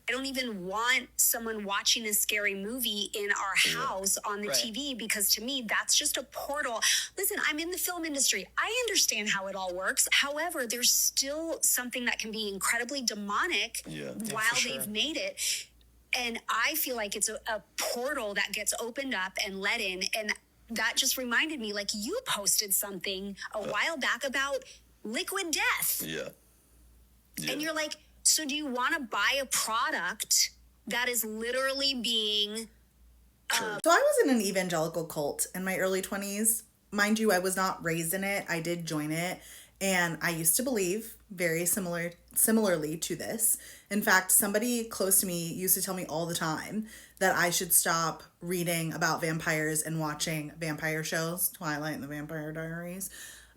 I don't even want someone watching a scary movie in our house on the TV, because to me, that's just a portal. Listen, I'm in the film industry. I understand how it all works. However, there's still something that can be incredibly demonic while they've made it. And I feel like it's a portal that gets opened up and let in. And that just reminded me, like, you posted something a while back about liquid death. And you're like, so do you want to buy a product that is literally being... So I was in an evangelical cult in my early 20s. Mind you, I was not raised in it. I did join it. And I used to believe very similarly to this. In fact, somebody close to me used to tell me all the time that I should stop reading about vampires and watching vampire shows, Twilight and the Vampire Diaries,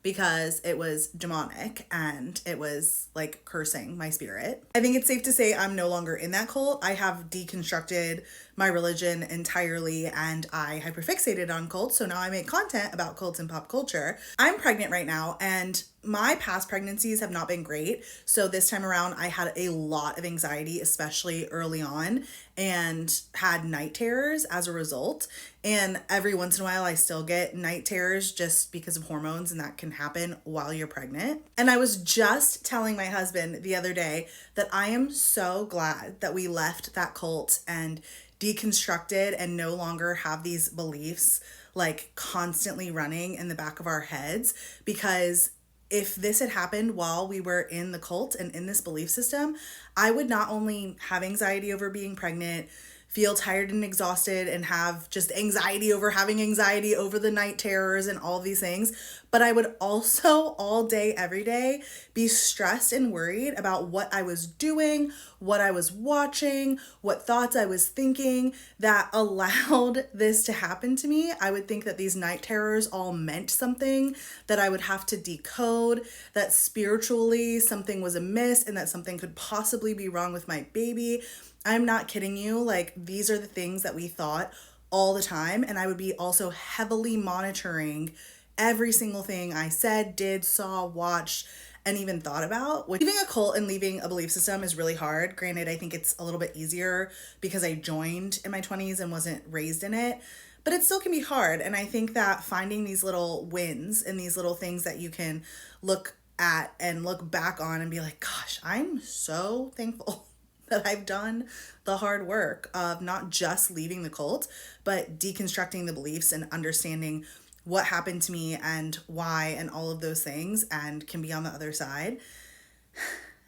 because it was demonic and it was like cursing my spirit. I think it's safe to say I'm no longer in that cult. I have deconstructed my religion entirely and I hyperfixated on cults. So now I make content about cults and pop culture. I'm pregnant right now and my past pregnancies have not been great. So this time around, I had a lot of anxiety, especially early on, and had night terrors as a result. And every once in a while, I still get night terrors just because of hormones, and that can happen while you're pregnant. And I was just telling my husband the other day that I am so glad that we left that cult and deconstructed and no longer have these beliefs like constantly running in the back of our heads, because if this had happened while we were in the cult and in this belief system, I would not only have anxiety over being pregnant, feel tired and exhausted, and have just anxiety over having anxiety over the night terrors and all these things, but I would also all day, every day, be stressed and worried about what I was doing, what I was watching, what thoughts I was thinking that allowed this to happen to me. I would think that these night terrors all meant something that I would have to decode, that spiritually something was amiss and that something could possibly be wrong with my baby. I'm not kidding you. Like, these are the things that we thought all the time. And I would be also heavily monitoring every single thing I said, did, saw, watched, and even thought about. Leaving a cult and leaving a belief system is really hard. Granted, I think it's a little bit easier because I joined in my 20s and wasn't raised in it, but it still can be hard. And I think that finding these little wins and these little things that you can look at and look back on and be like, gosh, I'm so thankful that I've done the hard work of not just leaving the cult, but deconstructing the beliefs and understanding what happened to me and why and all of those things, and can be on the other side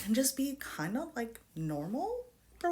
and just be kind of like normal.